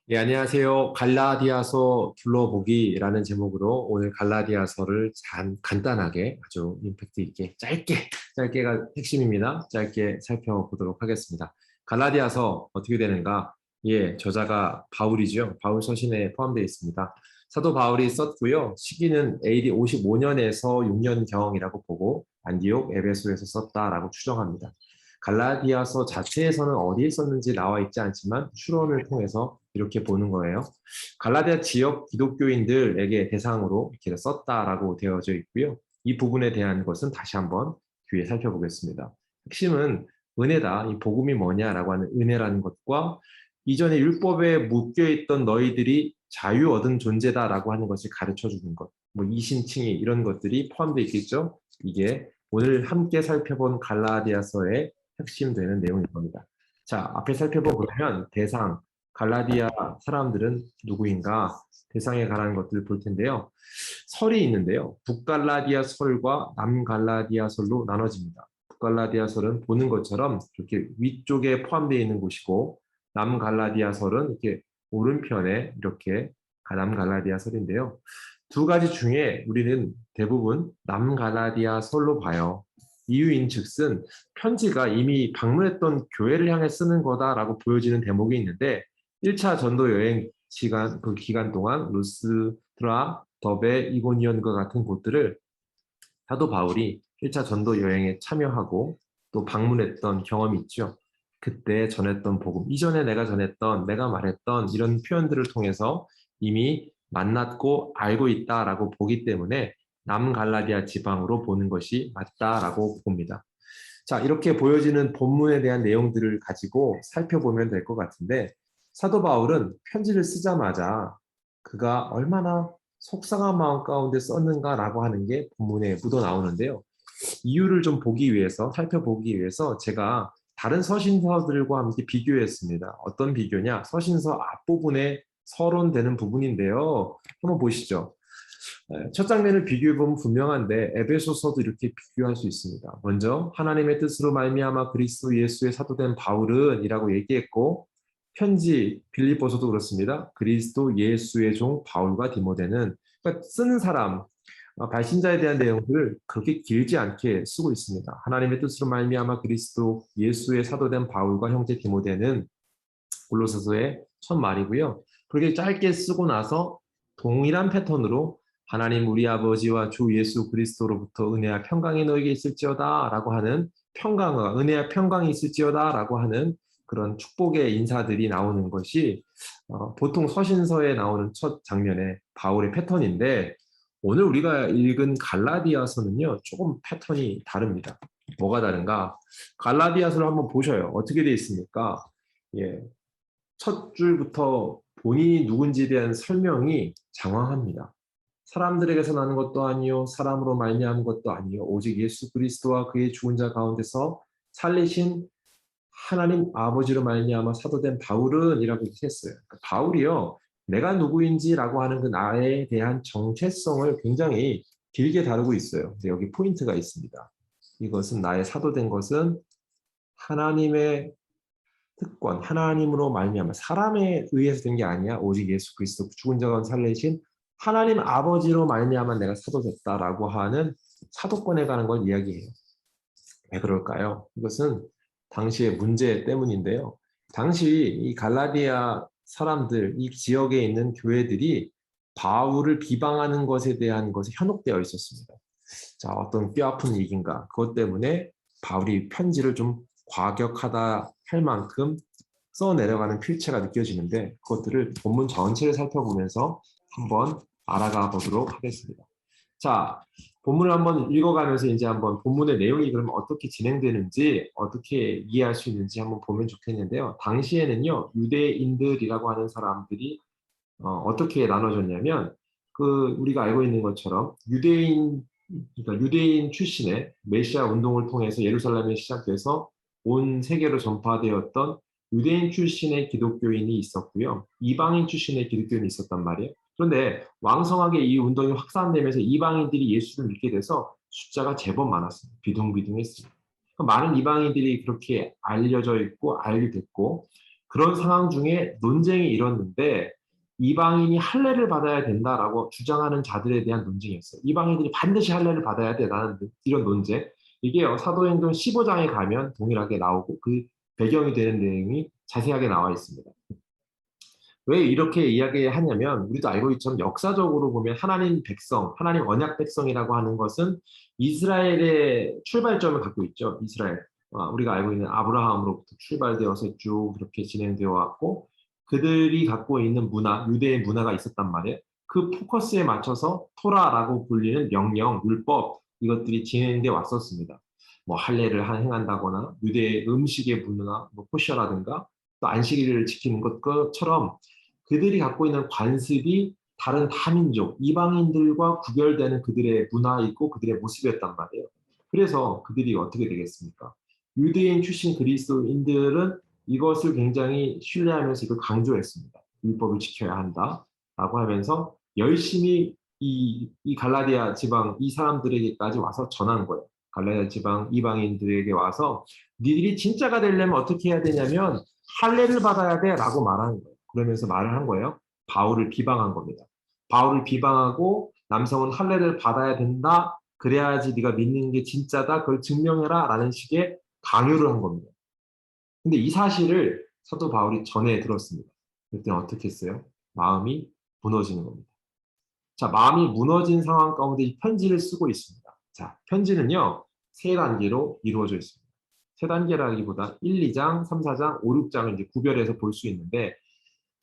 네, 안녕하세요. 갈라디아서 둘러보기라는 제목으로 오늘 갈라디아서를 간단하게 아주 임팩트 있게 짧게가 핵심입니다. 짧게 살펴보도록 하겠습니다. 갈라디아서 어떻게 되는가? 예, 저자가 바울이죠. 바울 서신에 포함되어 있습니다. 사도 바울이 썼고요. 시기는 AD 55년에서 6년경이라고 보고 안디옥, 에베소에서 썼다라고 추정합니다. 갈라디아서 자체에서는 어디에 썼는지 나와 있지 않지만 추론을 통해서 이렇게 보는 거예요. 갈라디아 지역 기독교인들에게 대상으로 이렇게 썼다라고 되어져 있고요. 이 부분에 대한 것은 다시 한번 뒤에 살펴보겠습니다. 핵심은 은혜다. 이 복음이 뭐냐라고 하는 은혜라는 것과 이전에 율법에 묶여있던 너희들이 자유 얻은 존재다라고 하는 것을 가르쳐 주는 것. 뭐 이신칭의 이런 것들이 포함되어 있겠죠. 이게 오늘 함께 살펴본 갈라디아서의 핵심되는 내용일 겁니다. 자, 앞에 살펴보면 대상, 갈라디아 사람들은 누구인가? 대상에 관한 것들을 볼 텐데요. 설이 있는데요. 북갈라디아 설과 남갈라디아 설로 나눠집니다. 북갈라디아 설은 보는 것처럼 이렇게 위쪽에 포함되어 있는 곳이고 남갈라디아 설은 이렇게 오른편에 이렇게 남갈라디아 설인데요. 두 가지 중에 우리는 대부분 남갈라디아 설로 봐요. 이유인즉슨 편지가 이미 방문했던 교회를 향해 쓰는 거다라고 보여지는 대목이 있는데 1차 전도 여행 시간 그 기간 동안 루스드라, 더베, 이고니온과 같은 곳들을 사도 바울이 1차 전도 여행에 참여하고 또 방문했던 경험이 있죠. 그때 전했던 복음, 이전에 내가 전했던, 내가 말했던 이런 표현들을 통해서 이미 만났고 알고 있다라고 보기 때문에 남갈라디아 지방으로 보는 것이 맞다라고 봅니다. 자, 이렇게 보여지는 본문에 대한 내용들을 가지고 살펴보면 될 것 같은데 사도 바울은 편지를 쓰자마자 그가 얼마나 속상한 마음 가운데 썼는가라고 하는 게 본문에 묻어 나오는데요. 이유를 좀 보기 위해서, 살펴보기 위해서 제가 다른 서신서들과 함께 비교했습니다. 어떤 비교냐? 서신서 앞부분에 서론되는 부분인데요. 한번 보시죠. 첫 장면을 비교해보면 분명한데 에베소서도 이렇게 비교할 수 있습니다. 먼저 하나님의 뜻으로 말미암아 그리스도 예수의 사도된 바울은 이라고 얘기했고 편지 빌립보서도 그렇습니다. 그리스도 예수의 종 바울과 디모데는 그러니까 쓰는 사람 발신자에 대한 내용들을 그렇게 길지 않게 쓰고 있습니다. 하나님의 뜻으로 말미암아 그리스도 예수의 사도된 바울과 형제 디모데는 골로새서의 첫 말이고요. 그렇게 짧게 쓰고 나서 동일한 패턴으로 하나님 우리 아버지와 주 예수 그리스도로부터 은혜와 평강이 너에게 있을지어다 라고 하는 평강과 은혜와 평강이 있을지어다 라고 하는 그런 축복의 인사들이 나오는 것이 보통 서신서에 나오는 첫 장면의 바울의 패턴인데 오늘 우리가 읽은 갈라디아서는요 조금 패턴이 다릅니다. 뭐가 다른가? 갈라디아서를 한번 보셔요. 어떻게 되어 있습니까? 예, 첫 줄부터 본인이 누군지에 대한 설명이 장황합니다. 사람들에게서 나는 것도 아니요 사람으로 말미암은 것도 아니요 오직 예수 그리스도와 그의 죽은 자 가운데서 살리신 하나님 아버지로 말미암아 사도된 바울은 이라고 했어요. 그러니까 바울이요 내가 누구인지라고 하는 그 나에 대한 정체성을 굉장히 길게 다루고 있어요. 근데 여기 포인트가 있습니다. 이것은 나의 사도된 것은 하나님의 특권, 하나님으로 말미암아 사람에 의해서 된 게 아니야. 오직 예수 그리스도 죽은 자 가운데 살리신 하나님 아버지로 말미암아 내가 사도됐다라고 하는 사도권에 관한 걸 이야기해요. 왜 그럴까요? 이것은 당시의 문제 때문인데요. 당시 이 갈라디아 사람들, 이 지역에 있는 교회들이 바울을 비방하는 것에 대한 것이 현혹되어 있었습니다. 자, 어떤 뼈아픈 얘기인가. 그것 때문에 바울이 편지를 좀 과격하다 할 만큼 써내려가는 필체가 느껴지는데 그것들을 본문 전체를 살펴보면서 한번 알아가 보도록 하겠습니다. 자, 본문을 한번 읽어가면서 이제 한번 본문의 내용이 그러면 어떻게 진행되는지 어떻게 이해할 수 있는지 한번 보면 좋겠는데요. 당시에는요, 유대인들이라고 하는 사람들이 어떻게 나눠졌냐면 그 우리가 알고 있는 것처럼 그러니까 유대인 출신의 메시아 운동을 통해서 예루살렘에 시작돼서 온 세계로 전파되었던 유대인 출신의 기독교인이 있었고요. 이방인 출신의 기독교인이 있었단 말이에요. 그런데 왕성하게 이 운동이 확산되면서 이방인들이 예수를 믿게 돼서 숫자가 제법 많았습니다. 비둥비둥했습니다. 많은 이방인들이 그렇게 알려져 있고 알게 됐고 그런 상황 중에 논쟁이 일었는데 이방인이 할례를 받아야 된다라고 주장하는 자들에 대한 논쟁이었어요. 이방인들이 반드시 할례를 받아야 되라는 이런 논쟁. 이게 사도행전 15장에 가면 동일하게 나오고 그 배경이 되는 내용이 자세하게 나와 있습니다. 왜 이렇게 이야기하냐면 우리도 알고 있지만 역사적으로 보면 하나님 백성, 하나님 언약 백성이라고 하는 것은 이스라엘의 출발점을 갖고 있죠. 이스라엘. 우리가 알고 있는 아브라함으로부터 출발되어서 쭉 그렇게 진행되어 왔고 그들이 갖고 있는 문화, 유대의 문화가 있었단 말이에요. 그 포커스에 맞춰서 토라라고 불리는 명령, 율법 이것들이 진행되어 왔었습니다. 뭐 할례를 행한다거나 유대의 음식의 문화, 뭐 코셔라든가 또 안식일을 지키는 것처럼 그들이 갖고 있는 관습이 다른 다민족, 이방인들과 구별되는 그들의 문화이고 그들의 모습이었단 말이에요. 그래서 그들이 어떻게 되겠습니까? 유대인 출신 그리스도인들은 이것을 굉장히 신뢰하면서 이걸 강조했습니다. 율법을 지켜야 한다라고 하면서 열심히 이 갈라디아 지방 이 사람들에게까지 와서 전한 거예요. 갈라디아 지방 이방인들에게 와서 니들이 진짜가 되려면 어떻게 해야 되냐면 할례를 받아야 돼라고 말하는 거예요. 그러면서 말을 한 거예요. 바울을 비방한 겁니다. 바울을 비방하고 남성은 할례를 받아야 된다. 그래야지 네가 믿는 게 진짜다. 그걸 증명해라. 라는 식의 강요를 한 겁니다. 근데 이 사실을 사도 바울이 전해 들었습니다. 그때 어떻게 했어요? 마음이 무너지는 겁니다. 자, 마음이 무너진 상황 가운데 이 편지를 쓰고 있습니다. 자, 편지는요, 세 단계로 이루어져 있습니다. 세 단계라기보다 1, 2장, 3, 4장, 5, 6장을 이제 구별해서 볼 수 있는데,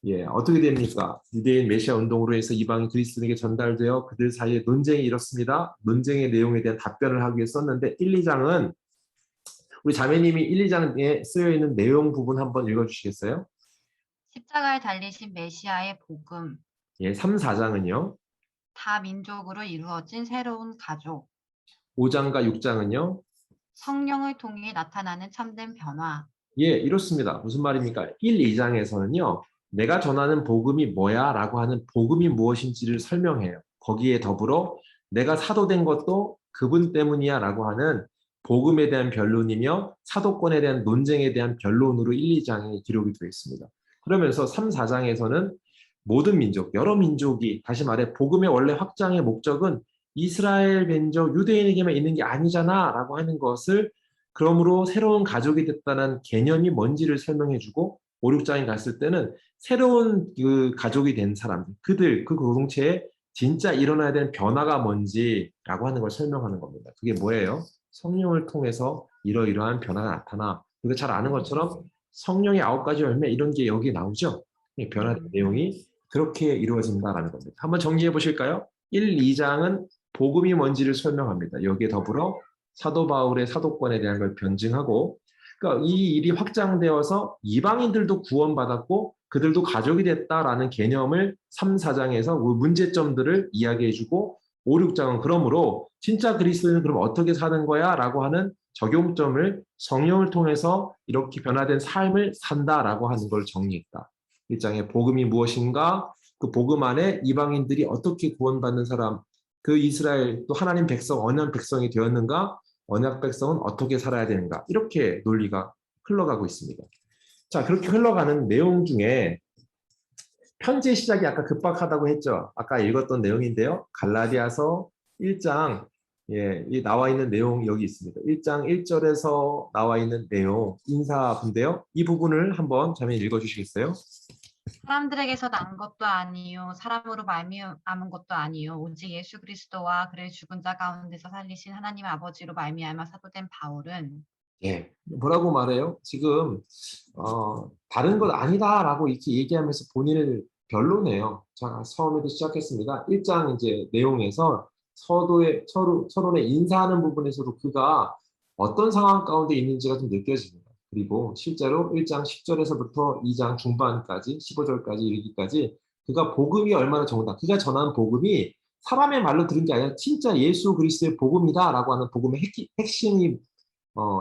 예, 어떻게 됩니까? 유대인 메시아 운동으로 해서 이방인 그리스도인에게 전달되어 그들 사이에 논쟁이 일었습니다. 논쟁의 내용에 대한 답변을 하기 위해 썼는데 1, 2장은 우리 자매님이 1, 2장에 쓰여 있는 내용 부분 한번 읽어주시겠어요? 십자가에 달리신 메시아의 복음, 예, 3, 4장은요? 다민족으로 이루어진 새로운 가족, 5장과 6장은요? 성령을 통해 나타나는 참된 변화, 예, 이렇습니다. 무슨 말입니까? 1, 2장에서는요, 내가 전하는 복음이 뭐야? 라고 하는 복음이 무엇인지를 설명해요. 거기에 더불어 내가 사도된 것도 그분 때문이야 라고 하는 복음에 대한 변론이며 사도권에 대한 논쟁에 대한 변론으로 1, 2장에 기록이 되어 있습니다. 그러면서 3, 4장에서는 모든 민족, 여러 민족이 다시 말해 복음의 원래 확장의 목적은 이스라엘 민족, 유대인에게만 있는 게 아니잖아 라고 하는 것을 그러므로 새로운 가족이 됐다는 개념이 뭔지를 설명해주고 5, 6장에 갔을 때는 새로운 그 가족이 된 사람들, 그들, 그 공동체에 진짜 일어나야 되는 변화가 뭔지라고 하는 걸 설명하는 겁니다. 그게 뭐예요? 성령을 통해서 이러이러한 변화가 나타나. 우리가 잘 아는 것처럼 성령의 9가지 열매 이런 게 여기 나오죠. 변화된 내용이 그렇게 이루어진다라는 겁니다. 한번 정리해 보실까요? 1, 2장은 복음이 뭔지를 설명합니다. 여기에 더불어 사도 바울의 사도권에 대한 걸 변증하고 그러니까 이 일이 확장되어서 이방인들도 구원받았고 그들도 가족이 됐다라는 개념을 3, 4장에서 문제점들을 이야기해주고 5, 6장은 그러므로 진짜 그리스도인은 그럼 어떻게 사는 거야? 라고 하는 적용점을 성령을 통해서 이렇게 변화된 삶을 산다라고 하는 걸 정리했다. 1장의 복음이 무엇인가? 그 복음 안에 이방인들이 어떻게 구원받는 사람, 그 이스라엘 또 하나님 백성, 언약 백성이 되었는가? 언약 백성은 어떻게 살아야 되는가? 이렇게 논리가 흘러가고 있습니다. 자, 그렇게 흘러가는 내용 중에 편지의 시작이 아까 급박하다고 했죠. 아까 읽었던 내용인데요. 갈라디아서 1장 예, 이 나와 있는 내용 여기 있습니다. 1장 1절에서 나와 있는 내용 인사부인데요. 이 부분을 한번 자매 읽어 주시겠어요? 사람들에게서 난 것도 아니요 사람으로 말미암은 것도 아니요 오직 예수 그리스도와 그를 죽은 자 가운데서 살리신 하나님 아버지로 말미암아 사도된 바울은 예. 뭐라고 말해요? 지금 다른 것 아니다라고 이렇게 얘기하면서 본인을 변론해요. 자, 처음에도 시작했습니다. 1장 이제 내용에서 서론의 인사하는 부분에서도 그가 어떤 상황 가운데 있는지가 좀 느껴집니다. 그리고 실제로 1장 10절에서부터 2장 중반까지 15절까지 이르기까지 그가 복음이 얼마나 정답, 그가 전한 복음이 사람의 말로 들은 게 아니라 진짜 예수 그리스도의 복음이다라고 하는 복음의 핵심이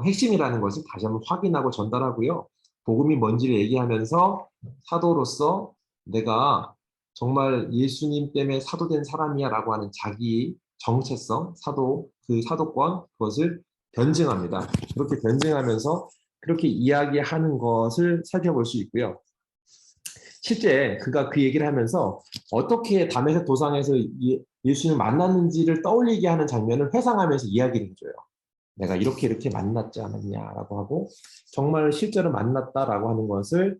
핵심이라는 것을 다시 한번 확인하고 전달하고요. 복음이 뭔지를 얘기하면서 사도로서 내가 정말 예수님 때문에 사도된 사람이야 라고 하는 자기 정체성, 사도, 그 사도권, 그것을 변증합니다. 그렇게 변증하면서 그렇게 이야기하는 것을 살펴볼 수 있고요. 실제 그가 그 얘기를 하면서 어떻게 다메섹 도상에서 예수님을 만났는지를 떠올리게 하는 장면을 회상하면서 이야기를 해줘요. 내가 이렇게 만났지 않았냐라고 하고 정말 실제로 만났다라고 하는 것을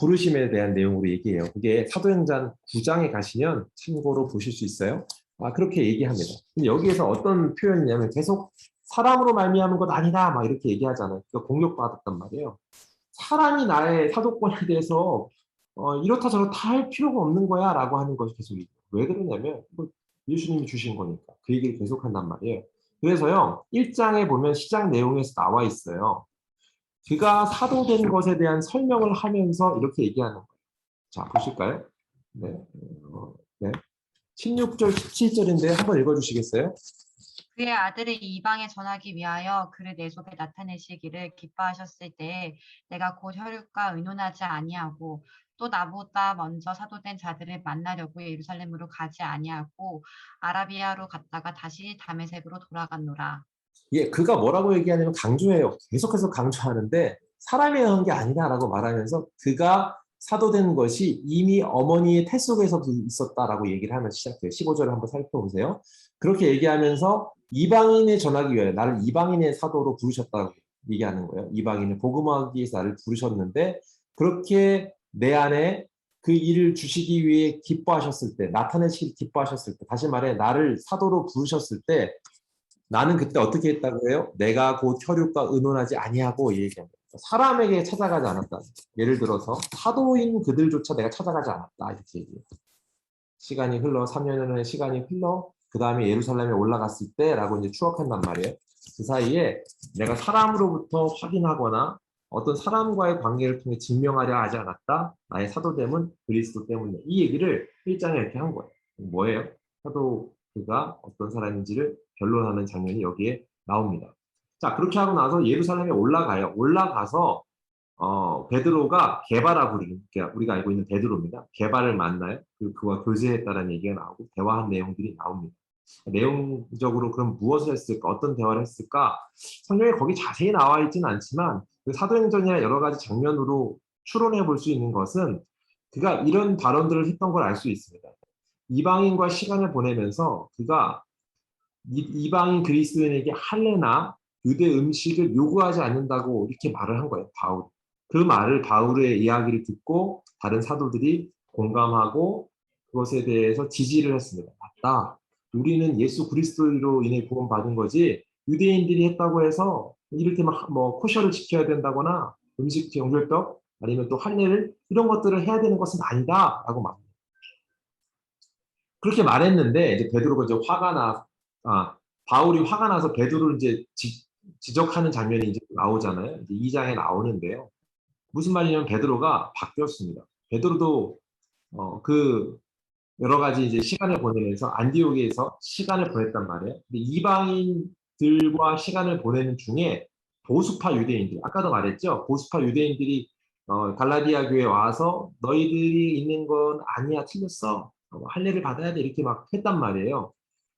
부르심에 대한 내용으로 얘기해요. 그게 사도행전 9장에 가시면 참고로 보실 수 있어요. 그렇게 얘기합니다. 근데 여기에서 어떤 표현이냐면 계속 사람으로 말미암은 것 아니다 막 이렇게 얘기하잖아요. 그러니까 공격받았단 말이에요. 사람이 나의 사도권에 대해서 이렇다 저렇다 할 필요가 없는 거야 라고 하는 것이 계속 있어요. 왜 그러냐면 예수님이 주신 거니까 그 얘기를 계속한단 말이에요. 그래서요 1장에 보면 시작 내용에서 나와 있어요. 그가 사도된 것에 대한 설명을 하면서 이렇게 얘기하는 거예요. 자 보실까요? 네, 네. 16절 17절인데 한번 읽어주시겠어요? 그의 아들을 이방에 전하기 위하여 그를 내 속에 나타내시기를 기뻐하셨을 때에 내가 곧 혈육과 의논하지 아니하고 또 나보다 먼저 사도된 자들을 만나려고 예루살렘으로 가지 아니하고 아라비아로 갔다가 다시 다메섹으로 돌아갔노라. 예, 그가 뭐라고 얘기하냐면 강조해요. 계속해서 강조하는데 사람이 한 게 아니다라고 말하면서 그가 사도된 것이 이미 어머니의 태 속에서도 있었다라고 얘기를 하면서 시작해요. 15절을 한번 살펴보세요. 그렇게 얘기하면서 이방인에 전하기 위해 나를 이방인의 사도로 부르셨다고 얘기하는 거예요. 이방인을 복음하기 위해서 나를 부르셨는데 그렇게 내 안에 그 일을 주시기 위해 기뻐하셨을 때, 나타내시기 기뻐하셨을 때, 다시 말해 나를 사도로 부르셨을 때 나는 그때 어떻게 했다고 해요? 내가 곧 혈육과 의논하지 아니하고 얘기합니다. 사람에게 찾아가지 않았다. 예를 들어서 사도인 그들조차 내가 찾아가지 않았다. 이렇게 얘기해요. 시간이 흘러 3년의 시간이 흘러 그 다음에 예루살렘에 올라갔을 때라고 이제 추억한단 말이에요. 그 사이에 내가 사람으로부터 확인하거나 어떤 사람과의 관계를 통해 증명하려 하지 않았다. 나의 사도됨은 그리스도 때문에. 이 얘기를 1장에 이렇게 한 거예요. 뭐예요? 사도가 어떤 사람인지를 변론하는 장면이 여기에 나옵니다. 자, 그렇게 하고 나서 예루살렘에 올라가요. 올라가서 베드로가 게바라 부르는 우리가 알고 있는 베드로입니다. 게바를 만나요. 그와 교제했다는 얘기가 나오고 대화한 내용들이 나옵니다. 내용적으로 그럼 무엇을 했을까? 어떤 대화를 했을까? 성경에 거기 자세히 나와 있지는 않지만 그 사도행전이나 여러 가지 장면으로 추론해 볼 수 있는 것은 그가 이런 발언들을 했던 걸 알 수 있습니다. 이방인과 시간을 보내면서 그가 이방인 그리스도인에게 할례나 유대 음식을 요구하지 않는다고 이렇게 말을 한 거예요. 바울. 그 말을 바울의 이야기를 듣고 다른 사도들이 공감하고 그것에 대해서 지지를 했습니다. 맞다. 우리는 예수 그리스도로 인해 구원받은 거지 유대인들이 했다고 해서 이를테면 뭐 코셔를 지켜야 된다거나 음식 정결법 아니면 또 할례를 이런 것들을 해야 되는 것은 아니다라고 말합니다. 그렇게 말했는데 이제 베드로가 이제 화가 바울이 화가 나서 베드로를 이제 지적하는 장면이 이제 나오잖아요. 이제 2장에 나오는데요. 무슨 말이냐면 베드로가 바뀌었습니다. 베드로도 그 여러 가지 이제 시간을 보내면서 안디옥에서 시간을 보냈단 말이에요. 근데 이방인들과 시간을 보내는 중에 보수파 유대인들, 아까도 말했죠. 보수파 유대인들이 갈라디아 교회에 와서 너희들이 있는 건 아니야, 틀렸어. 할례를 받아야 돼 이렇게 막 했단 말이에요.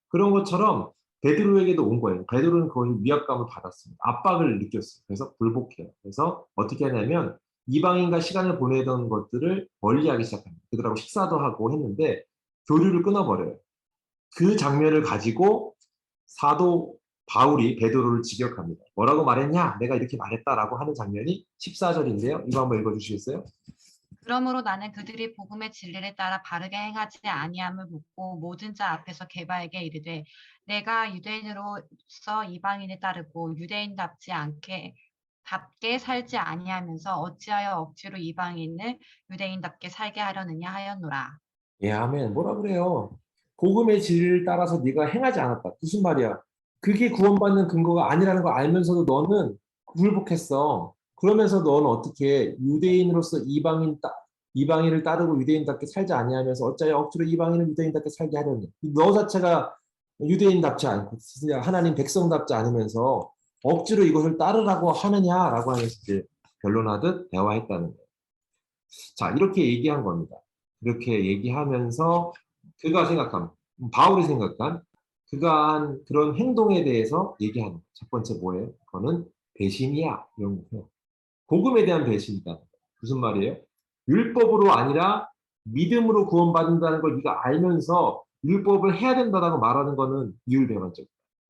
그런 것처럼 베드로에게도 온 거예요. 베드로는 거의 위압감을 받았습니다. 압박을 느꼈어요. 그래서 불복해요. 그래서 어떻게 하냐면 이방인과 시간을 보내던 것들을 멀리하기 시작합니다. 그들하고 식사도 하고 했는데 교류를 끊어버려요. 그 장면을 가지고 사도 바울이 베드로를 직역합니다. 뭐라고 말했냐? 내가 이렇게 말했다라고 하는 장면이 14절인데요. 이거 한번 읽어주시겠어요? 그러므로 나는 그들이 복음의 진리를 따라 바르게 행하지 아니함을 묻고 모든 자 앞에서 게바에게 이르되 내가 유대인으로서 이방인을 따르고 유대인답지 않게 답게 살지 아니하면서 어찌하여 억지로 이방인을 유대인답게 살게 하려느냐 하였노라. 예, 아멘. 뭐라 그래요? 복음의 진리를 따라서 네가 행하지 않았다. 무슨 말이야? 그게 구원받는 근거가 아니라는 걸 알면서도 너는 굴복했어. 그러면서 너는 어떻게 유대인으로서 이방인을 따르고 유대인답게 살지 아니하면서 어찌하여 억지로 이방인을 유대인답게 살게 하려니? 너 자체가 유대인답지 않고 진짜 하나님 백성답지 않으면서 억지로 이것을 따르라고 하느냐라고 하면서 이제 변론하듯 대화했다는 거예요. 자, 이렇게 얘기한 겁니다. 이렇게 얘기하면서 그가 생각한, 바울이 생각한 그가 한 그런 행동에 대해서 얘기하는 첫 번째 뭐예요? 그거는 배신이야. 이런 거예요. 복음에 대한 배신이다. 무슨 말이에요? 율법으로 아니라 믿음으로 구원받는다는 걸 네가 알면서 율법을 해야 된다고 말하는 거는 이율배반적,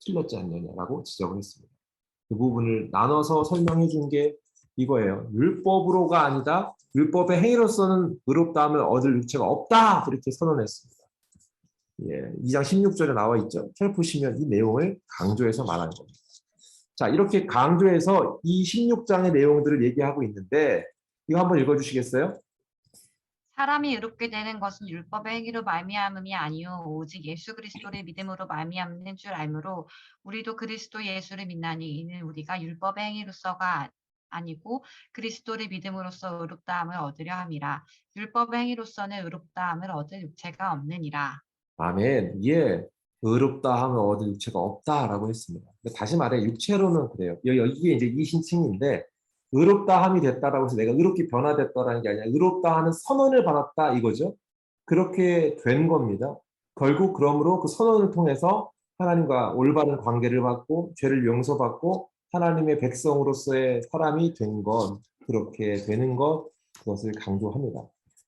틀렸지 않느냐라고 지적을 했습니다. 그 부분을 나눠서 설명해 준 게 이거예요. 율법으로가 아니다. 율법의 행위로서는 의롭다함을 얻을 육체가 없다. 이렇게 선언했습니다. 예, 2장 16절에 나와 있죠. 잘 보시면 이 내용을 강조해서 말하는 겁니다. 자, 이렇게 강조해서 이 16장의 내용들을 얘기하고 있는데 이거 한번 읽어주시겠어요? 사람이 의롭게 되는 것은 율법의 행위로 말미암음이 아니요 오직 예수 그리스도를 믿음으로 말미암는 줄 알므로 우리도 그리스도 예수를 믿나니 이는 우리가 율법의 행위로서가 아니고 그리스도를 믿음으로써 의롭다함을 얻으려 함이라. 율법의 행위로서는 의롭다함을 얻을 육체가 없느니라. 아멘. 예, 의롭다 하면 얻을 육체가 없다라고 했습니다. 다시 말해 육체로는 그래요. 이게 이제 이신칭인데 의롭다 함이 됐다라고 해서 내가 의롭게 변화됐다라는 게 아니라 의롭다 하는 선언을 받았다 이거죠. 그렇게 된 겁니다. 결국 그러므로 그 선언을 통해서 하나님과 올바른 관계를 받고 죄를 용서받고 하나님의 백성으로서의 사람이 된 건 그렇게 되는 것 그것을 강조합니다.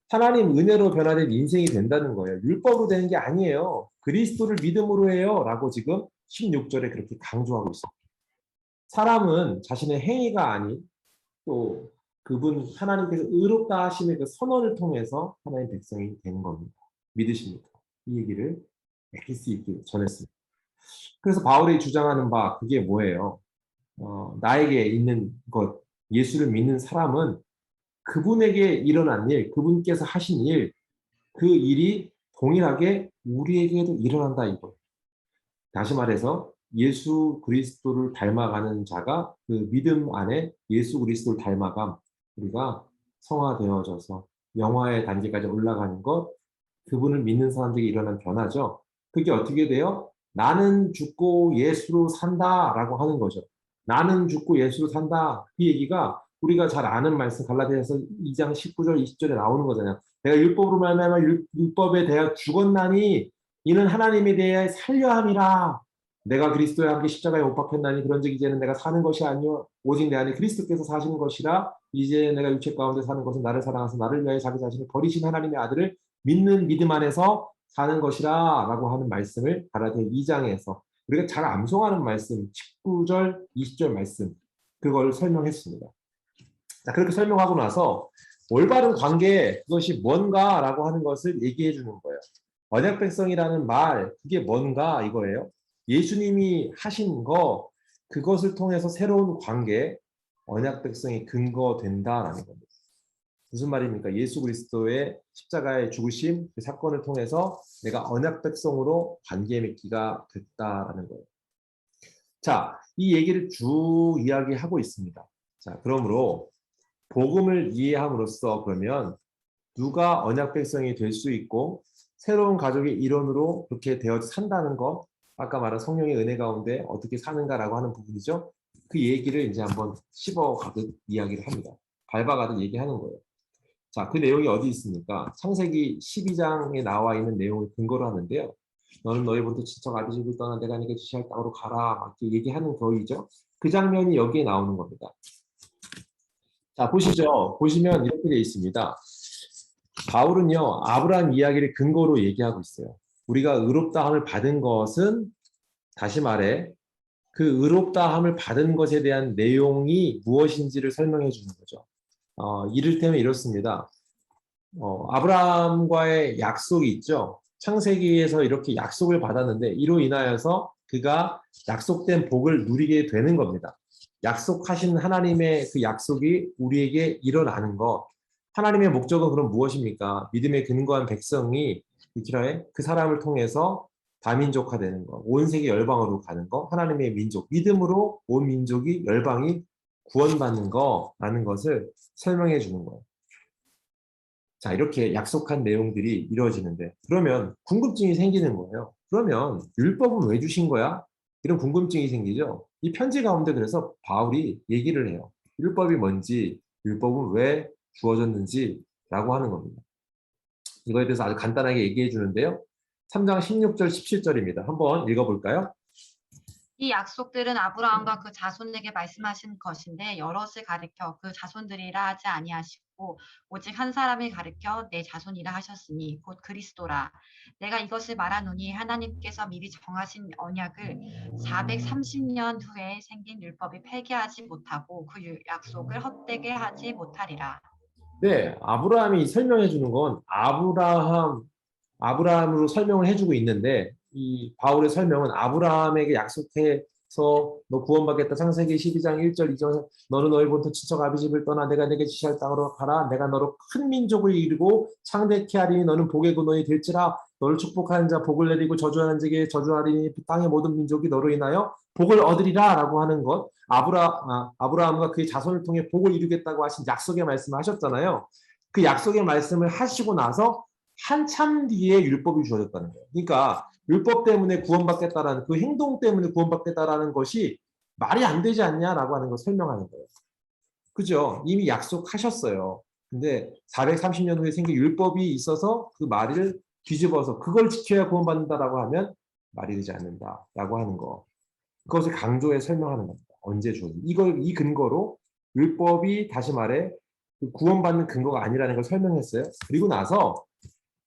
하나님 은혜로 변화된 인생이 된다는 거예요. 율법으로 되는 게 아니에요. 그리스도를 믿음으로 해요. 라고 지금 16절에 그렇게 강조하고 있습니다. 사람은 자신의 행위가 아닌 또 그분 하나님께서 의롭다 하심의 그 선언을 통해서 하나님 백성이 되는 겁니다. 믿으십니까? 이 얘기를 믿을 수 있게 전했습니다. 그래서 바울이 주장하는 바 그게 뭐예요? 나에게 있는 것, 예수를 믿는 사람은 그분에게 일어난 일, 그분께서 하신 일, 그 일이 동일하게 우리에게도 일어난다 이거. 다시 말해서 예수 그리스도를 닮아가는 자가 그 믿음 안에 예수 그리스도를 닮아감 우리가 성화되어져서 영화의 단계까지 올라가는 것 그분을 믿는 사람들에게 일어난 변화죠. 그게 어떻게 돼요? 나는 죽고 예수로 산다라고 하는 거죠. 나는 죽고 예수로 산다. 그 얘기가 우리가 잘 아는 말씀 갈라디아서 2장 19절 20절에 나오는 거잖아요. 내가 율법으로 말미암아 율법에 대하여 죽었나니 이는 하나님에 대해 살려 함이라. 내가 그리스도와 함께 십자가에 못 박혔나니 그런즉 이제는 내가 사는 것이 아니요 오직 내 안에 그리스도께서 사시는 것이라. 이제 내가 육체 가운데 사는 것은 나를 사랑하사 나를 위하여 자기 자신을 버리신 하나님의 아들을 믿는 믿음 안에서 사는 것이라 라고 하는 말씀을 갈라디아 2장에서 우리가 잘 암송하는 말씀 19절 20절 말씀 그걸 설명했습니다. 자, 그렇게 설명하고 나서 올바른 관계 그것이 뭔가라고 하는 것을 얘기해 주는 거예요. 언약 백성이라는 말 그게 뭔가 이거예요. 예수님이 하신 거 그것을 통해서 새로운 관계 언약 백성이 근거된다라는 겁니다. 무슨 말입니까? 예수 그리스도의 십자가의 죽으심 그 사건을 통해서 내가 언약 백성으로 관계 맺기가 됐다라는 거예요. 자, 이 얘기를 쭉 이야기하고 있습니다. 자, 그러므로 복음을 이해함으로써 그러면 누가 언약 백성이 될 수 있고 새로운 가족의 일원으로 그렇게 되어 산다는 것 아까 말한 성령의 은혜 가운데 어떻게 사는가라고 하는 부분이죠. 그 얘기를 이제 한번 씹어가듯 이야기를 합니다. 밟아가듯 얘기하는 거예요. 자, 그 내용이 어디 있습니까? 창세기 12장에 나와 있는 내용을 근거로 하는데요. 너는 너희 본토 친척 아비 집을 떠나 내가 네게 지시할 땅으로 가라. 막 이렇게 얘기하는 거이죠. 그 장면이 여기에 나오는 겁니다. 자, 보시죠. 보시면 이렇게 되어 있습니다. 바울은요, 아브라함 이야기를 근거로 얘기하고 있어요. 우리가 의롭다함을 받은 것은 다시 말해 그 의롭다함을 받은 것에 대한 내용이 무엇인지를 설명해 주는 거죠. 이를테면 이렇습니다. 아브라함과의 약속이 있죠. 창세기에서 이렇게 약속을 받았는데 이로 인하여서 그가 약속된 복을 누리게 되는 겁니다. 약속하신 하나님의 그 약속이 우리에게 일어나는 것. 하나님의 목적은 그럼 무엇입니까? 믿음에 근거한 백성이 그 사람을 통해서 다민족화되는 것, 온 세계 열방으로 가는 것, 하나님의 민족, 믿음으로 온 민족이 열방이 구원받는 거라는 것을 설명해 주는 거예요. 자, 이렇게 약속한 내용들이 이루어지는데 그러면 궁금증이 생기는 거예요. 그러면 율법은 왜 주신 거야? 이런 궁금증이 생기죠. 이 편지 가운데 그래서 바울이 얘기를 해요. 율법이 뭔지, 율법은 왜 주어졌는지라고 하는 겁니다. 이거에 대해서 아주 간단하게 얘기해 주는데요. 3장 16절, 17절입니다. 한번 읽어볼까요? 이 약속들은 아브라함과 그 자손에게 말씀하신 것인데 여럿을 가리켜 그 자손들이라 하지 아니하시고 오직 한 사람을 가리켜 내 자손이라 하셨으니 곧 그리스도라. 내가 이것을 말하노니 하나님께서 미리 정하신 언약을 430년 후에 생긴 율법이 폐기하지 못하고 그 약속을 헛되게 하지 못하리라. 네, 아브라함이 설명해 주는 건 아브라함으로 설명을 해주고 있는데 이 바울의 설명은 아브라함에게 약속해서 너 구원받겠다. 창세기 12장 1절 2절 너는 너희 본토 친척 아비 집을 떠나 내가 내게 지시할 땅으로 가라. 내가 너로 큰 민족을 이루고 창대케 하리니 너는 복의 근원이 될지라. 너를 축복하는 자 복을 내리고 저주하는 자에게 저주하리니 땅의 모든 민족이 너로 인하여 복을 얻으리라 라고 하는 것. 아브라함과 그의 자손을 통해 복을 이루겠다고 하신 약속의 말씀을 하셨잖아요. 그 약속의 말씀을 하시고 나서 한참 뒤에 율법이 주어졌다는 거예요. 그러니까 율법 때문에 구원받겠다라는 그 행동 때문에 구원받겠다라는 것이 말이 안 되지 않냐라고 하는 걸 설명하는 거예요. 그죠? 이미 약속하셨어요. 근데 430년 후에 생긴 율법이 있어서 그 말을 뒤집어서 그걸 지켜야 구원받는다라고 하면 말이 되지 않는다라고 하는 거. 그것을 강조해 설명하는 겁니다. 언제 주어진. 이 근거로 율법이 다시 말해 구원받는 근거가 아니라는 걸 설명했어요. 그리고 나서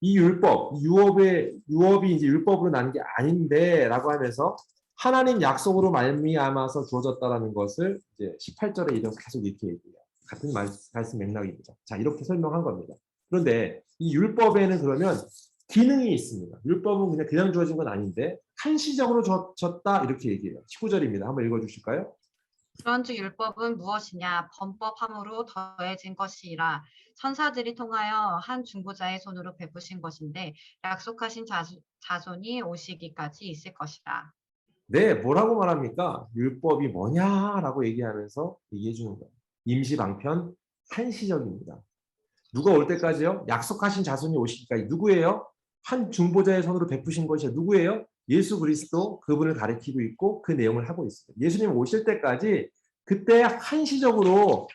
이 유업이 이제 율법으로 나는 게 아닌데라고 하면서 하나님 약속으로 말미암아서 주어졌다라는 것을 이제 18절에 이어서 계속 이렇게 얘기해요. 같은 말씀 맥락입니다. 자, 이렇게 설명한 겁니다. 그런데 이 율법에는 그러면 기능이 있습니다. 율법은 그냥 주어진 건 아닌데 한시적으로 줬다 이렇게 얘기해요. 19절입니다. 한번 읽어주실까요? 그런즉 율법은 무엇이냐 범법함으로 더해진 것이라 천사들이 통하여 한 중보자의 손으로 베푸신 것인데 약속하신 자손이 오시기까지 있을 것이라. 네, 뭐라고 말합니까? 율법이 뭐냐라고 얘기하면서 얘기해 주는 거예요. 임시방편 한시적입니다. 누가 올 때까지요? 약속하신 자손이 오시기까지. 누구예요? 한 중보자의 손으로 베푸신 것이 누구예요? 예수 그리스도. 그분을 가리키고 있고 그 내용을 하고 있어요. 예수님 오실 때까지 그때 한시적으로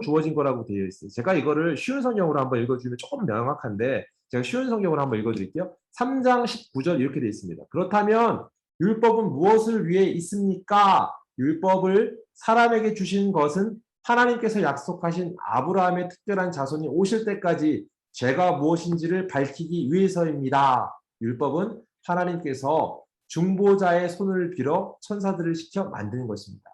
주어진 거라고 되어 있어요. 제가 이거를 쉬운 성경으로 한번 읽어주면 조금 명확한데 제가 쉬운 성경으로 한번 읽어드릴게요. 3장 19절 이렇게 되어 있습니다. 그렇다면 율법은 무엇을 위해 있습니까? 율법을 사람에게 주신 것은 하나님께서 약속하신 아브라함의 특별한 자손이 오실 때까지 죄가 무엇인지를 밝히기 위해서입니다. 율법은 하나님께서 중보자의 손을 빌어 천사들을 시켜 만든 것입니다.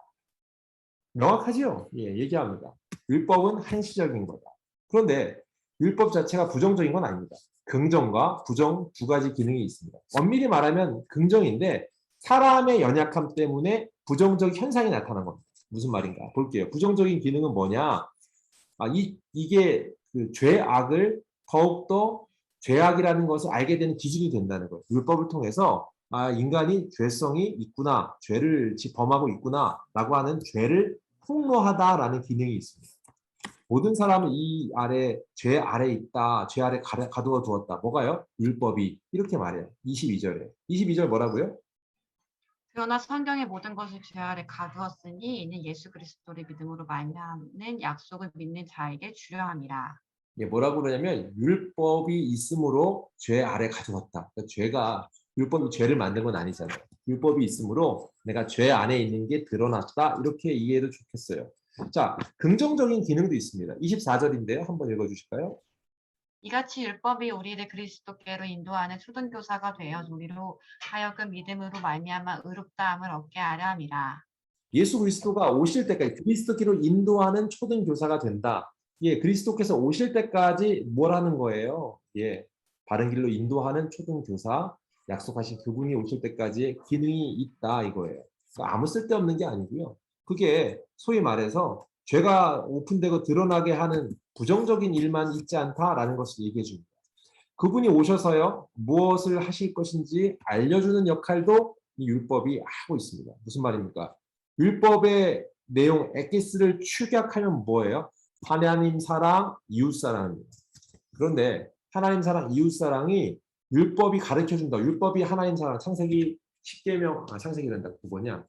명확하지요? 예, 얘기합니다. 율법은 한시적인 거다. 그런데 율법 자체가 부정적인 건 아닙니다. 긍정과 부정 두 가지 기능이 있습니다. 엄밀히 말하면 긍정인데 사람의 연약함 때문에 부정적 현상이 나타난 겁니다. 무슨 말인가? 볼게요. 부정적인 기능은 뭐냐? 이게 그 죄악을 더욱더 죄악이라는 것을 알게 되는 기준이 된다는 거예요. 율법을 통해서 인간이 죄성이 있구나, 죄를 범하고 있구나라고 하는 죄를 폭로하다라는 기능이 있습니다. 모든 사람은 죄 아래 있다, 죄 아래 가두어 두었다. 뭐가요? 율법이 이렇게 말해요. 22절에. 22절 뭐라고요? 그러나 성경의 모든 것을 죄 아래 가두었으니 이는 예수 그리스도를 믿음으로 말미암는 약속을 믿는 자에게 주려함이라. 예, 뭐라고 그러냐면 율법이 있으므로 죄 아래 가두었다. 그러니까 율법이 죄를 만든 건 아니잖아요. 율법이 있으므로 내가 죄 안에 있는 게 드러났다. 이렇게 이해해도 좋겠어요. 자, 긍정적인 기능도 있습니다. 24절인데요. 한번 읽어주실까요? 이같이 율법이 우리를 그리스도께로 인도하는 초등교사가 되어 우리로 하여금 믿음으로 말미암아 의롭다함을 얻게 하려 함이라. 예수 그리스도가 오실 때까지 그리스도께로 인도하는 초등교사가 된다. 예, 그리스도께서 오실 때까지 뭘 하는 거예요? 예, 바른 길로 인도하는 초등교사, 약속하신 그분이 오실 때까지 기능이 있다 이거예요. 그러니까 아무 쓸데없는 게 아니고요. 그게 소위 말해서 죄가 오픈되고 드러나게 하는 부정적인 일만 있지 않다라는 것을 얘기해 줍니다. 그분이 오셔서요, 무엇을 하실 것인지 알려주는 역할도 이 율법이 하고 있습니다. 무슨 말입니까? 율법의 내용, 에키스를 축약하면 뭐예요? 하나님 사랑, 이웃 사랑입니다. 그런데 하나님 사랑, 이웃 사랑이 율법이 가르쳐준다. 율법이 하나님 사랑, 창세기 10계명, 창세기란다. 그거냐?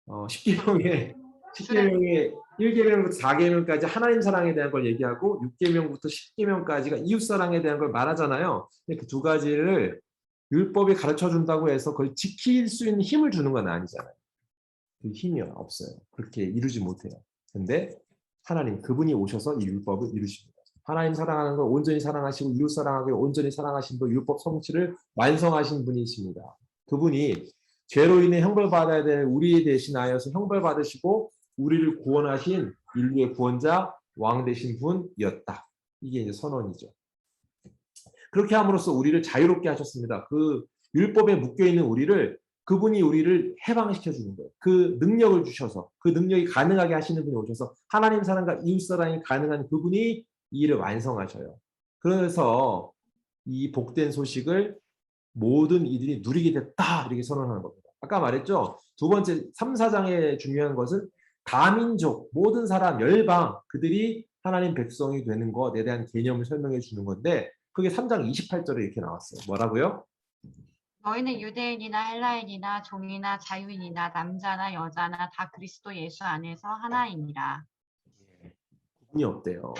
10계명에 10계명의 1계명부터 4계명까지 하나님 사랑에 대한 걸 얘기하고 6계명부터 10계명까지가 이웃 사랑에 대한 걸 말하잖아요. 그 두 가지를 율법이 가르쳐 준다고 해서 그걸 지킬 수 있는 힘을 주는 건 아니잖아요. 그 힘이 없어요. 그렇게 이루지 못해요. 근데 하나님 그분이 오셔서 이 율법을 이루십니다. 하나님 사랑하는 걸 온전히 사랑하시고 이웃 사랑하기를 온전히 사랑하신 분, 율법 성취를 완성하신 분이십니다. 그분이 죄로 인해 형벌받아야 될 우리 대신하여서 형벌받으시고 우리를 구원하신 인류의 구원자 왕 되신 분이었다. 이게 이제 선언이죠. 그렇게 함으로써 우리를 자유롭게 하셨습니다. 그 율법에 묶여있는 우리를 그분이 우리를 해방시켜 주는 거예요. 그 능력을 주셔서 그 능력이 가능하게 하시는 분이 오셔서 하나님 사랑과 이웃 사랑이 가능한 그분이 이 일을 완성하셔요. 그래서 이 복된 소식을 모든 이들이 누리게 됐다 이렇게 선언하는 겁니다. 아까 말했죠. 두 번째 3, 4장의 중요한 것은 다민족, 모든 사람, 열방 그들이 하나님 백성이 되는 것에 대한 개념을 설명해 주는 건데 그게 3장 28절에 이렇게 나왔어요. 뭐라고요? 너희는 유대인이나 헬라인이나 종이나 자유인이나 남자나 여자나 다 그리스도 예수 안에서 하나이니라. 구분이 없대요.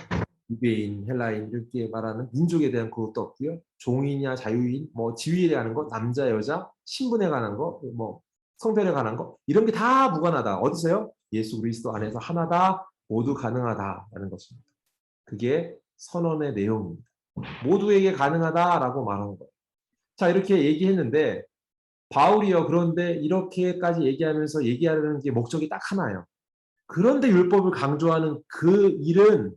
유대인, 헬라인 이렇게 말하는 민족에 대한 그것도 없고요. 종이냐 자유인, 뭐 지위에 대한 거, 남자, 여자, 신분에 관한 거, 뭐 성별에 관한 거 이런 게 다 무관하다. 어디서요? 예수 그리스도 안에서 하나다. 모두 가능하다라는 것입니다. 그게 선언의 내용입니다. 모두에게 가능하다라고 말하는 거예요. 자 이렇게 얘기했는데 바울이요. 그런데 이렇게까지 얘기하면서 얘기하려는 게 목적이 딱 하나예요. 그런데 율법을 강조하는 그 일은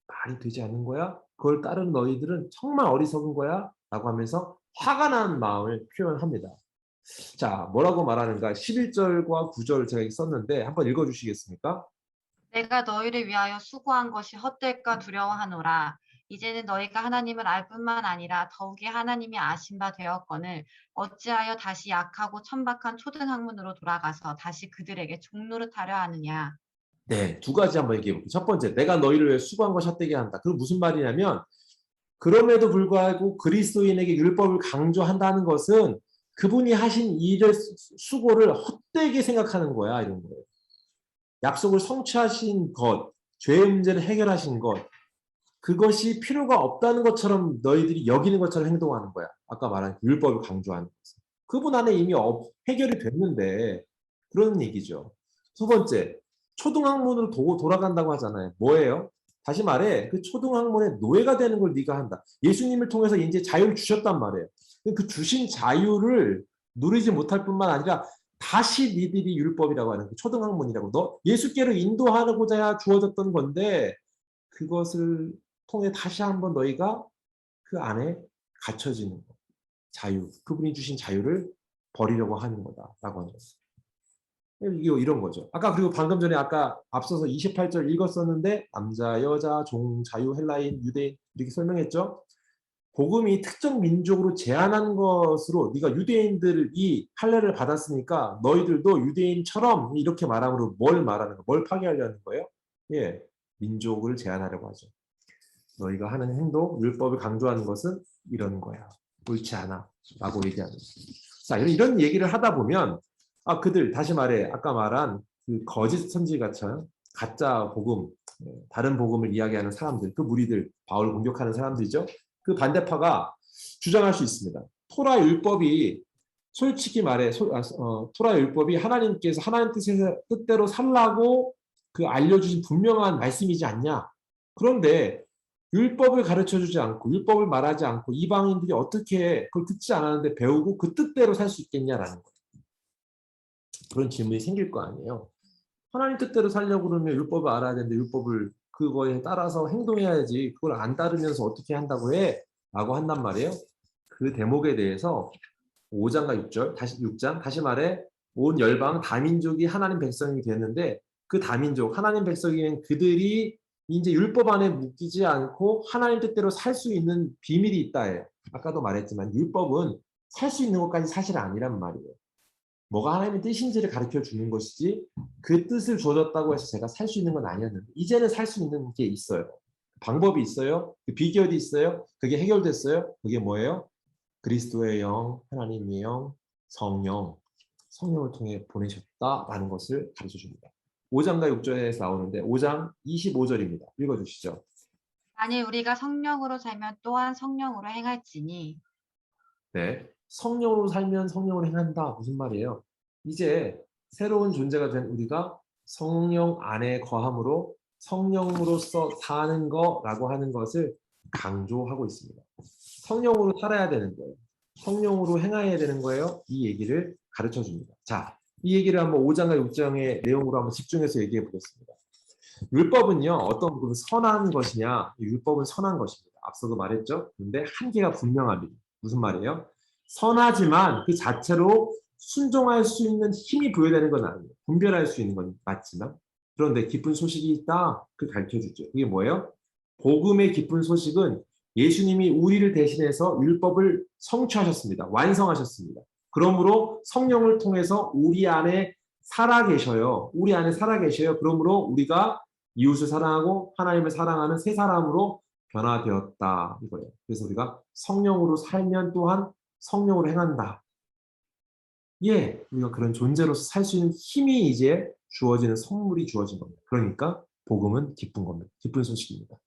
말이 되지 않는 거야? 그걸 따르는 너희들은 정말 어리석은 거야? 라고 하면서 화가 난 마음을 표현합니다. 자, 뭐라고 말하는가? 11절과 9절 제가 썼는데 한번 읽어주시겠습니까? 내가 너희를 위하여 수고한 것이 헛될까 두려워하노라. 이제는 너희가 하나님을 알 뿐만 아니라 더욱이 하나님이 아신 바 되었거늘 어찌하여 다시 약하고 천박한 초등학문으로 돌아가서 다시 그들에게 종노릇하려 하느냐. 네, 두 가지 한번 얘기해 볼게요. 첫 번째, 내가 너희를 위해 수고한 것이 헛되게 한다. 그건 무슨 말이냐면 그럼에도 불구하고 그리스도인에게 율법을 강조한다는 것은 그분이 하신 일의 수고를 헛되게 생각하는 거야, 이런 거예요. 약속을 성취하신 것, 죄의 문제를 해결하신 것, 그것이 필요가 없다는 것처럼 너희들이 여기는 것처럼 행동하는 거야. 아까 말한 율법을 강조하는 것은. 그분 안에 이미 해결이 됐는데 그런 얘기죠. 두 번째, 초등학문으로 돌아간다고 하잖아요. 뭐예요? 다시 말해 그 초등학문의 노예가 되는 걸 네가 한다. 예수님을 통해서 이제 자유를 주셨단 말이에요. 그 주신 자유를 누리지 못할 뿐만 아니라 다시 니들이 율법이라고 하는 그 초등학문이라고 너 예수께로 인도하고자 주어졌던 건데 그것을 통해 다시 한번 너희가 그 안에 갇혀지는 거. 자유. 그분이 주신 자유를 버리려고 하는 거다라고 하는 거죠. 이게 이런 거죠. 아까 그리고 방금 전에 아까 앞서서 28절 읽었었는데 남자, 여자, 종, 자유, 헬라인, 유대인 이렇게 설명했죠. 복음이 특정 민족으로 제한한 것으로 네가 유대인들이 할례를 받았으니까 너희들도 유대인처럼 이렇게 말함으로 뭘 말하는 거, 뭘 파괴하려는 거예요? 예, 민족을 제한하려고 하죠. 너희가 하는 행동, 율법을 강조하는 것은 이런 거야. 옳지 않아. 라고 얘기하는 거예요. 자, 이런 얘기를 하다 보면 그들 다시 말해 아까 말한 그 거짓 선지자처럼 가짜 복음, 다른 복음을 이야기하는 사람들, 그 무리들, 바울을 공격하는 사람들이죠. 그 반대파가 주장할 수 있습니다. 토라 율법이 솔직히 말해 토라 율법이 하나님께서 하나님 뜻대로 살라고 그 알려주신 분명한 말씀이지 않냐. 그런데 율법을 가르쳐주지 않고 율법을 말하지 않고 이방인들이 어떻게 그걸 듣지 않았는데 배우고 그 뜻대로 살 수 있겠냐라는 거예요. 그런 질문이 생길 거 아니에요. 하나님 뜻대로 살려고 그러면 율법을 알아야 되는데 율법을 그거에 따라서 행동해야지 그걸 안 따르면서 어떻게 한다고 해? 라고 한단 말이에요. 그 대목에 대해서 5장과 6절, 다시 6장, 다시 말해 온 열방 다민족이 하나님 백성이 되는데 그 다민족, 하나님 백성인 그들이 이제 율법 안에 묶이지 않고 하나님 뜻대로 살 수 있는 비밀이 있다예요. 아까도 말했지만 율법은 살 수 있는 것까지 사실 아니란 말이에요. 뭐가 하나님의 뜻인지를 가르쳐 주는 것이지 그 뜻을 주어졌다고 해서 제가 살 수 있는 건 아니었는데 이제는 살 수 있는 게 있어요. 방법이 있어요. 그 비결이 있어요. 그게 해결됐어요. 그게 뭐예요? 그리스도의 영, 하나님의 영, 성령을 통해 보내셨다라는 것을 가르쳐 줍니다. 5장과 6절에서 나오는데 5장 25절입니다. 읽어주시죠. 만일 우리가 성령으로 살면 또한 성령으로 행할지니. 네, 성령으로 살면 성령으로 행한다. 무슨 말이에요? 이제 새로운 존재가 된 우리가 성령 안에 거함으로 성령으로서 사는 거라고 하는 것을 강조하고 있습니다. 성령으로 살아야 되는 거예요. 성령으로 행해야 되는 거예요. 이 얘기를 가르쳐 줍니다. 자, 이 얘기를 한번 5장과 6장의 내용으로 한번 집중해서 얘기해 보겠습니다. 율법은요, 어떤 부분은 선한 것이냐? 율법은 선한 것입니다. 앞서도 말했죠? 근데 한계가 분명합니다. 무슨 말이에요? 선하지만 그 자체로 순종할 수 있는 힘이 부여되는 건 아니에요. 분별할 수 있는 건 맞지만. 그런데 기쁜 소식이 있다. 그 가르쳐 주죠. 그게 뭐예요? 복음의 기쁜 소식은 예수님이 우리를 대신해서 율법을 성취하셨습니다. 완성하셨습니다. 그러므로 성령을 통해서 우리 안에 살아 계셔요. 우리 안에 살아 계셔요. 그러므로 우리가 이웃을 사랑하고 하나님을 사랑하는 새 사람으로 변화되었다. 이거예요. 그래서 우리가 성령으로 살면 또한 성령으로 행한다. 예, 우리가 그런 존재로서 살 수 있는 힘이 이제 주어지는 선물이 주어진 겁니다. 그러니까 복음은 기쁜 겁니다. 기쁜 소식입니다.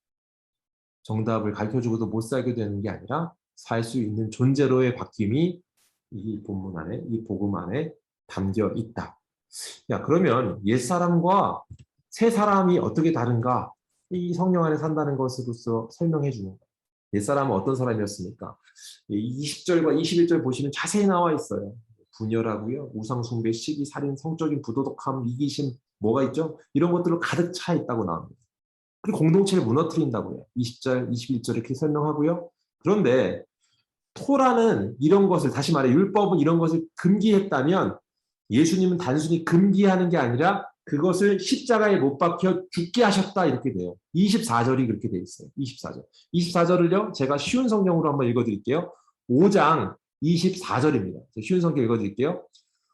정답을 가르쳐주고도 못 살게 되는 게 아니라 살 수 있는 존재로의 바뀜이 이 본문 안에, 이 복음 안에 담겨 있다. 야, 그러면 옛사람과 새 사람이 어떻게 다른가? 이 성령 안에 산다는 것으로서 설명해 주는 거예요. 옛사람은 어떤 사람이었습니까? 20절과 21절 보시면 자세히 나와 있어요. 분열하고요, 우상숭배, 시기, 살인, 성적인 부도덕함, 이기심, 뭐가 있죠? 이런 것들로 가득 차 있다고 나옵니다. 그리고 공동체를 무너뜨린다고요. 20절, 21절 이렇게 설명하고요. 그런데 토라는 이런 것을, 다시 말해 율법은 이런 것을 금기했다면 예수님은 단순히 금기하는 게 아니라 그것을 십자가에 못 박혀 죽게 하셨다 이렇게 돼요. 24절이 그렇게 돼 있어요. 24절. 24절을요. 제가 쉬운 성경으로 한번 읽어드릴게요. 5장 24절입니다. 쉬운 성경 읽어드릴게요.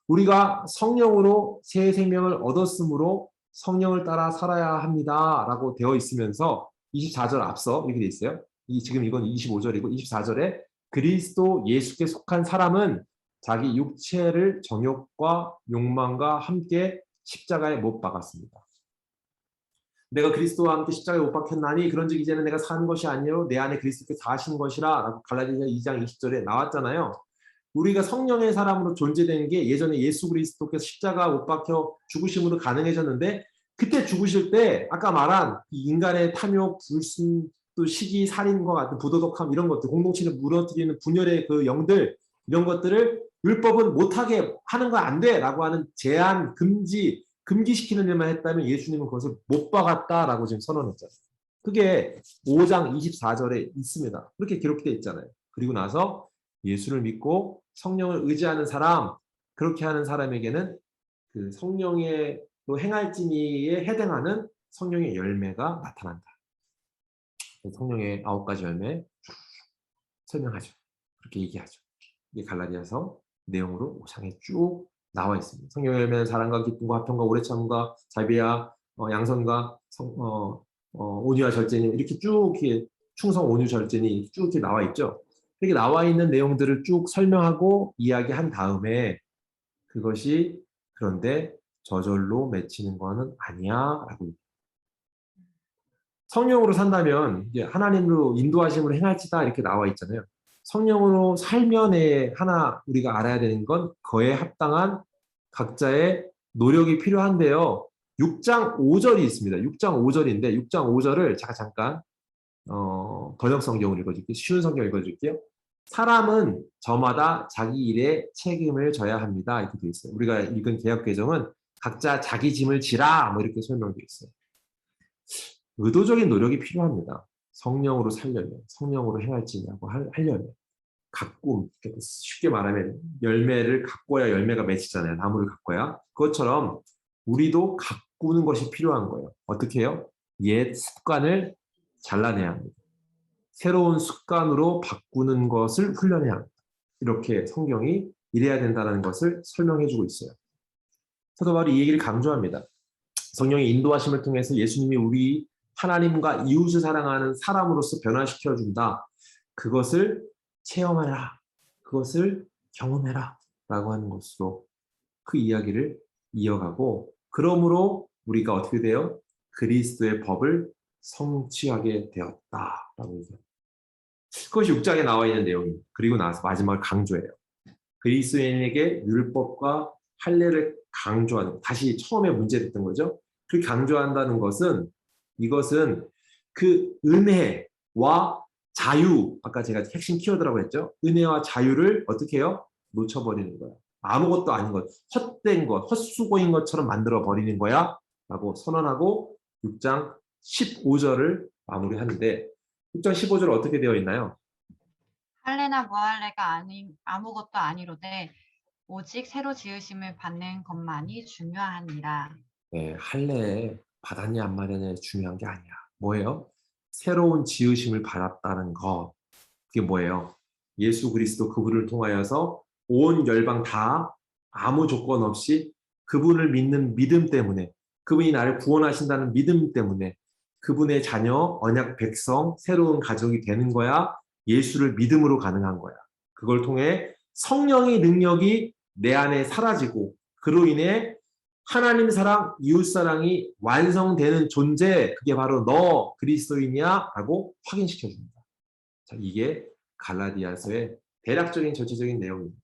우리가 성령으로 새 생명을 얻었으므로 성령을 따라 살아야 합니다. 라고 되어 있으면서 24절 앞서 이렇게 돼 있어요. 지금 이건 25절이고 24절에 그리스도 예수께 속한 사람은 자기 육체를 정욕과 욕망과 함께 십자가에 못 박았습니다. 내가 그리스도와 함께 십자가에 못 박혔나니 그런즉 이제는 내가 사는 것이 아니요 내 안에 그리스도께서 사신 것이라 라고 갈라디아서 2장 20절에 나왔잖아요. 우리가 성령의 사람으로 존재되는 게 예전에 예수 그리스도께서 십자가 못 박혀 죽으심으로 가능해졌는데 그때 죽으실 때 아까 말한 인간의 탐욕, 불순, 또 시기, 살인과 같은 부도덕함 이런 것들, 공동체를 무너뜨리는 분열의 그 영들 이런 것들을 율법은 못하게 하는 거 안 돼라고 하는 제한, 금기시키는 일만 했다면 예수님은 그것을 못 박았다라고 지금 선언했잖아요. 그게 5장 24절에 있습니다. 그렇게 기록되어 있잖아요. 그리고 나서 예수를 믿고 성령을 의지하는 사람, 그렇게 하는 사람에게는 그 성령의 또 행할지니에 해당하는 성령의 열매가 나타난다. 성령의 9가지 열매 설명하죠. 그렇게 얘기하죠. 이게 갈라디아서 내용으로 5장에 쭉 나와 있습니다. 성령의 열매는 사랑과 기쁨과 화평과 오래 참음과 자비와 양선과 온유와 절제니 이렇게 쭉 이렇게 충성 온유 절제니 쭉 이렇게 나와 있죠. 이렇게 나와 있는 내용들을 쭉 설명하고 이야기한 다음에 그것이 그런데 저절로 맺히는 거는 아니야라고. 성령으로 산다면 이제 하나님으로 인도하심으로 행할지다 이렇게 나와 있잖아요. 성령으로 살면에 하나 우리가 알아야 되는 건 그에 합당한 각자의 노력이 필요한데요. 6장 5절이 있습니다. 6장 5절인데 6장 5절을 잠깐 번역 성경을 읽어줄게요. 쉬운 성경 읽어줄게요. 사람은 저마다 자기 일에 책임을 져야 합니다. 이렇게 되어 있어요. 우리가 읽은 개역개정은 각자 자기 짐을 지라 뭐 이렇게 설명되어 있어요. 의도적인 노력이 필요합니다. 성령으로 살려면, 성령으로 행할지냐고 하려면. 가꿈, 쉽게 말하면 열매를 가꿔야 열매가 맺히잖아요. 나무를 가꿔야. 그것처럼 우리도 가꾸는 것이 필요한 거예요. 어떻게 해요? 옛 습관을 잘라내야 합니다. 새로운 습관으로 바꾸는 것을 훈련해야 합니다. 이렇게 성경이 이래야 된다는 것을 설명해주고 있어요. 사도 바울이 이 얘기를 강조합니다. 성령의 인도하심을 통해서 예수님이 우리 하나님과 이웃을 사랑하는 사람으로서 변화시켜준다. 그것을 체험해라. 그것을 경험해라. 라고 하는 것으로 그 이야기를 이어가고 그러므로 우리가 어떻게 돼요? 그리스도의 법을 성취하게 되었다. 라고 얘기해요. 그것이 6장에 나와 있는 내용입니다. 그리고 나서 마지막을 강조해요. 그리스도인에게 율법과 할례를 강조하는, 다시 처음에 문제됐던 거죠. 그 강조한다는 것은, 이것은 그 은혜와 자유, 아까 제가 핵심 키워드라고 했죠. 은혜와 자유를 어떻게 해요? 놓쳐버리는 거야. 아무것도 아닌 것, 헛된 것, 헛수고인 것처럼 만들어 버리는 거야 라고 선언하고 6장 15절을 마무리하는데, 6장 15절 어떻게 되어 있나요? 할례나 무할례가 아무것도 아니로되 오직 새로 지으심을 받는 것만이 중요하니라. 네, 할례 받았냐 안 받았냐 중요한 게 아니야. 뭐예요? 새로운 지으심을 받았다는 거. 그게 뭐예요? 예수 그리스도 그분을 통하여서 온 열방 다 아무 조건 없이 그분을 믿는 믿음 때문에, 그분이 나를 구원하신다는 믿음 때문에 그분의 자녀, 언약 백성, 새로운 가족이 되는 거야. 예수를 믿음으로 가능한 거야. 그걸 통해 성령의 능력이 내 안에 사라지고, 그로 인해 하나님 사랑, 이웃 사랑이 완성되는 존재, 그게 바로 너 그리스도인이야 라고 확인시켜 줍니다. 자, 이게 갈라디아서의 대략적인 전체적인 내용입니다.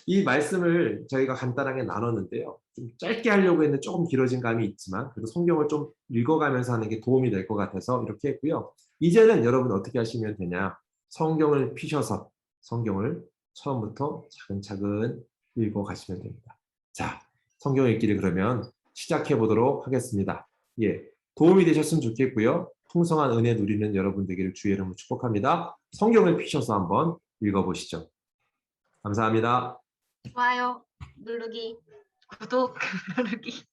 이 말씀을 저희가 간단하게 나눴는데요. 좀 짧게 하려고 했는데 조금 길어진 감이 있지만, 그래도 성경을 좀 읽어가면서 하는 게 도움이 될 것 같아서 이렇게 했고요. 이제는 여러분 어떻게 하시면 되냐? 성경을 피셔서 성경을 처음부터 차근차근 읽어가시면 됩니다. 자, 성경 읽기를 그러면 시작해 보도록 하겠습니다. 예, 도움이 되셨으면 좋겠고요. 풍성한 은혜 누리는 여러분 되기를 주의 이름으로 축복합니다. 성경을 피셔서 한번 읽어보시죠. 감사합니다. 좋아요 누르기, 구독 누르기.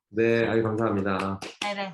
네, 아유, 감사합니다. 네네.